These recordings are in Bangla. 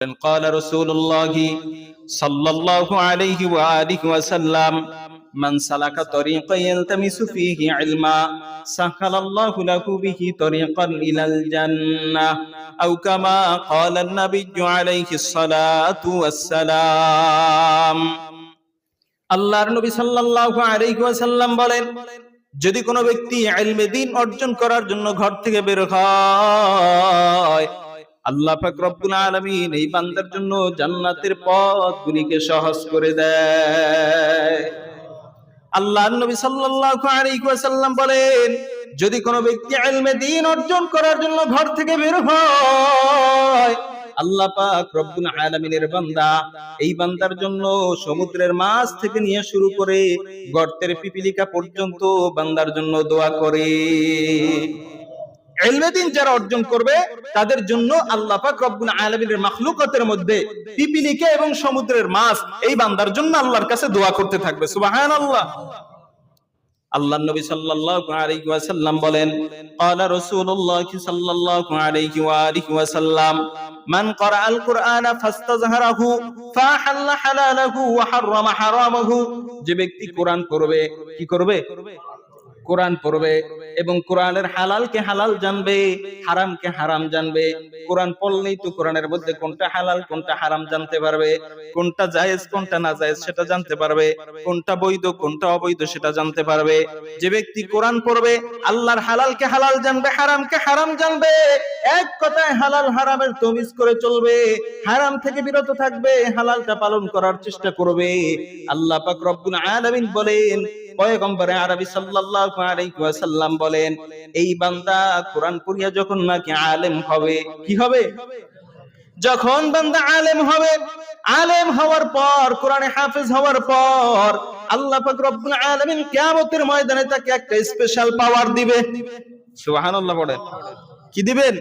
قال رسول الله صلى الله عليه وآله وسلم من سلك طريقا يلتمس فيه علما سهل الله له به طريقا إلى الجنة أو كما قال النبي عليه الصلاة والسلام আল্লাহর নবী সাল্লাল্লাহু আলাইহি ওয়াসাল্লাম বলেন, যদি কোনো ব্যক্তি ইলমে দ্বীন অর্জন করার জন্য ঘর থেকে বের হয়, আল্লাহ পাক রব্বুল আলামিন এই বান্দার জন্য জান্নাতের পথগুলিকে সহজ করে দেয়। আল্লাহর নবী সাল্লাল্লাহু আলাইহি ওয়াসাল্লাম বলেন, যদি কোনো ব্যক্তি ইলমে দ্বীন অর্জন করার জন্য ঘর থেকে বের হয়, আল্লাহ পাক রব্বুল আলামিনের বান্দা এই বান্দার জন্য সমুদ্রের মাছ থেকে নিয়ে শুরু করে গর্তের পিপিলিকা পর্যন্ত বান্দার জন্য দোয়া করে। ইলমে দ্বীন যারা অর্জন করবে তাদের জন্য আল্লাহ পাক রব্বুল আলামিনের মাখলুকাতের মধ্যে পিপিলিকা এবং সমুদ্রের মাছ এই বান্দার জন্য আল্লাহর কাছে দোয়া করতে থাকবে। সুবহানাল্লাহ। আল্লাহর নবী সাল্লাল্লাহু আলাইহি ওয়াসাল্লাম বলেন, ক্বালা রাসূলুল্লাহ সাল্লাল্লাহু আলাইহি ওয়া আলিহি ওয়াসাল্লাম, মান ক্বারাআল কুরআনা ফাস্তাযহারাহু ফাহাল্লা হালালাহু ওয়া হাররামা হারামাহু। যে ব্যক্তি কোরআন পড়বে, কি করবে? কোরআন পড়বে এবং কোরআনের হালালকে হালাল জানবে, হারামকে হারাম জানবে। কোরআন পড়লেই তো কোরআনের মধ্যে কোনটা হালাল কোনটা হারাম জানতে পারবে, কোনটা জায়েজ কোনটা না জায়েজ সেটা জানতে পারবে, কোনটা বৈধ কোনটা অবৈধ সেটা জানতে পারবে। যে ব্যক্তি কোরআন পড়বে আল্লাহর হালালকে হালাল জানবে, হারামকে হারাম জানবে, এক কথায় হালাল হারামের তমিজ করে চলবে, হারাম থেকে বিরত থাকবে, হালালটা পালন করার চেষ্টা করবে। আল্লাহ পাক রব্বুল আলামিন বলেন, পয়গম্বরে আরবি সাল্লাল্লাহু আলাইহি ওয়াসাল্লাম বলেন, এই বান্দা কোরআন পড়িয়া যখন নাকি আলেম হবে, কি হবে? যখন বান্দা আলেম হবে, আলেম হওয়ার পর কোরআনে হাফেজ হওয়ার পর আল্লাহ পাক রব্বুল আলামিন কিয়ামতের ময়দানে তাকে একটা স্পেশাল পাওয়ার দিবে। সুবহানাল্লাহ বলেন, কি দিবেন?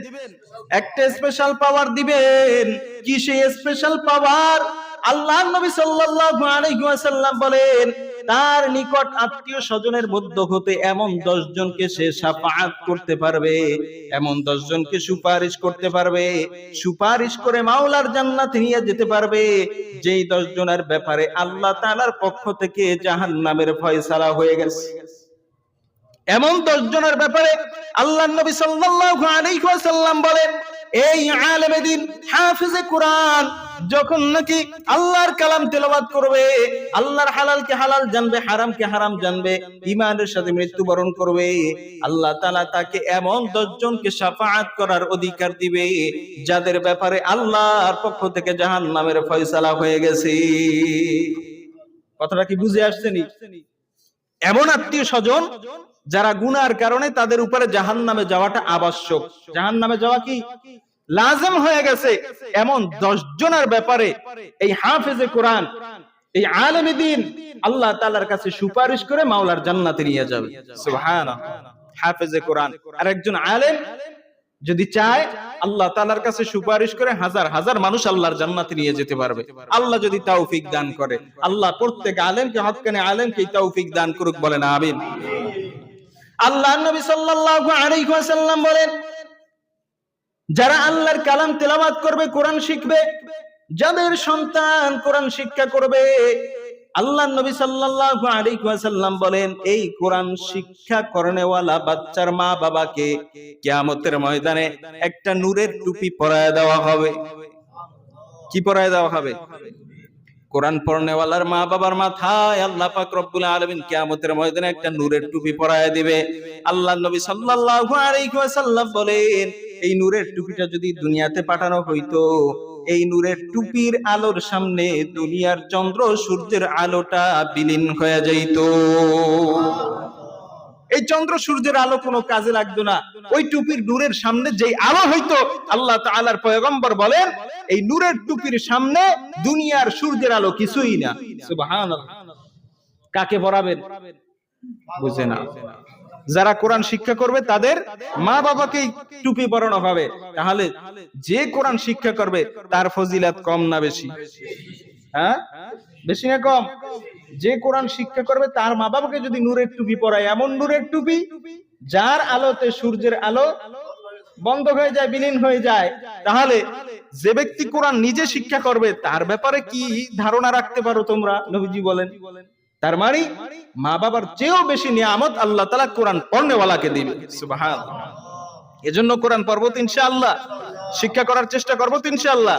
একটা স্পেশাল পাওয়ার দিবেন। কি সেই স্পেশাল পাওয়ার? আল্লাহর নবী সাল্লাল্লাহু আলাইহি ওয়াসাল্লাম বলেন, তার নিকট আত্মীয় স্বজনের মধ্য হতে এমন 10 জনকে সে শাফাআত করতে পারবে, এমন 10 জনকে সুপারিশ করতে পারবে, সুপারিশ করে মাওলার জান্নাতে নিয়ে যেতে পারবে, যেই 10 জনের ব্যাপারে আল্লাহ তাআলার পক্ষ থেকে জাহান্নামের ফয়সালা হয়ে গেছে। এমন 10 জনের ব্যাপারে আল্লাহর নবী সাল্লাল্লাহু আলাইহি ওয়াসাল্লাম বলেন, এই আলেমে দ্বীন হাফেজে কোরআন যখন নাকি আল্লাহর কালাম তেলাওয়াত করবে, আল্লাহর হালালকে হালাল জানবে, হারামকে হারাম জানবে, ঈমানের সাথে মৃত্যুবরণ করবে, আল্লাহ তাআলা তাকে এমন 10 জনকে শাফাআত করার অধিকার দিবে যাদের ব্যাপারে আল্লাহর পক্ষ থেকে জাহান্নামের ফয়সালা হয়ে গেছে। কথাটা কি বুঝে আসছেনি? এমন আত্মীয় স্বজন যারা গুনার কারণে তাদের উপরে জাহান্নামে যাওয়াটা আবশ্যক, জাহান্নামে যাওয়া কি লাজম হয়ে গেছে, এমন 10 জনের ব্যাপারে এই হাফেজে কোরআন, এই আলেমে দ্বীন আল্লাহ তাআলার কাছে সুপারিশ করে মাওলার জান্নাতে নিয়ে যাবে। সুবহানাল্লাহ। হাফেজে কোরআন আর একজন আলেম যদি চায় আল্লাহ তাআলার কাছে সুপারিশ করে হাজার হাজার মানুষ আল্লাহর জান্নাতে নিয়ে যেতে পারবে, আল্লাহ যদি তৌফিক দান করে। আল্লাহ প্রত্যেক আলেমকে, হক্কানি আলেমকে তৌফিক দান করুক, বলেন আমিন। আল্লাহর নবী সাল্লাল্লাহু আলাইহি ওয়াসাল্লাম বলেন, যারা আল্লাহর কালাম তেলাওয়াত করবে, কোরআন শিখবে, যাদের সন্তান কোরআন শিক্ষা করবে, আল্লাহর নবী সাল্লাল্লাহু আলাইহি ওয়াসাল্লাম বলেন, এই কোরআন শিক্ষা করনেওয়ালা বাচ্চার মা বাবাকে কিয়ামতের ময়দানে একটা নূরের টুপি পরায় দেওয়া হবে। কি পরায় দেওয়া হবে? কোরআন পড়নেওয়ালার মা বাবার মাথায় আল্লাহ পাক রব্বুল আলামিন কিয়ামতের ময়দানে একটা নূরের টুপি পরায় দিবে। আল্লাহর নবী সাল্লাল্লাহু আলাইহি ওয়াসাল্লাম বলেন, এই নূরের টুপিটা যদি দুনিয়াতে পাঠানো হইতো, এই নূরের টুপির আলোর সামনে দুনিয়ার চন্দ্র সূর্যের আলোটা বিলীন হয়ে যাইত। এই চন্দ্র সূর্যের আলো কোনো কাজে লাগতো না, ওই টুপির নূরের সামনে যেই আলো হইতো, আল্লাহ তাআলার পয়গম্বর বলেন, এই নূরের টুপির সামনে দুনিয়ার সূর্যের আলো কিছুই না। সুবহানাল্লাহ। কাকে পরাবেন? বুঝে না। যারা কোরআন শিক্ষা করবে তাদের মা বাবাকেই টুপি পরানো হবে। তাহলে যে কোরআন শিক্ষা করবে তার ফজিলত কম না বেশি? হ্যাঁ, বেশি না কম? যে কোরআন শিক্ষা করবে তার মা বাবাকে যদি নূরের টুপি পরায়, এমন নূরের টুপি যার আলোতে সূর্যের আলো বন্ধ হয়ে যায়, বিলীন হয়ে যায়। তাহলে যে ব্যক্তি কোরআন নিজে শিক্ষা করবে তার ব্যাপারে কি ধারণা রাখতে পারো তোমরা? নবীজি বলেন তার মানে মা বাবার চেয়েও বেশি নিয়ামত আল্লাহ তাআলা কোরআন পড়নেওয়ালাকে দিবে। সুবহানাল্লাহ। এজন্য কোরআন পড়ব তো ইনশাআল্লাহ, শিক্ষা করার চেষ্টা করব তো ইনশাআল্লাহ।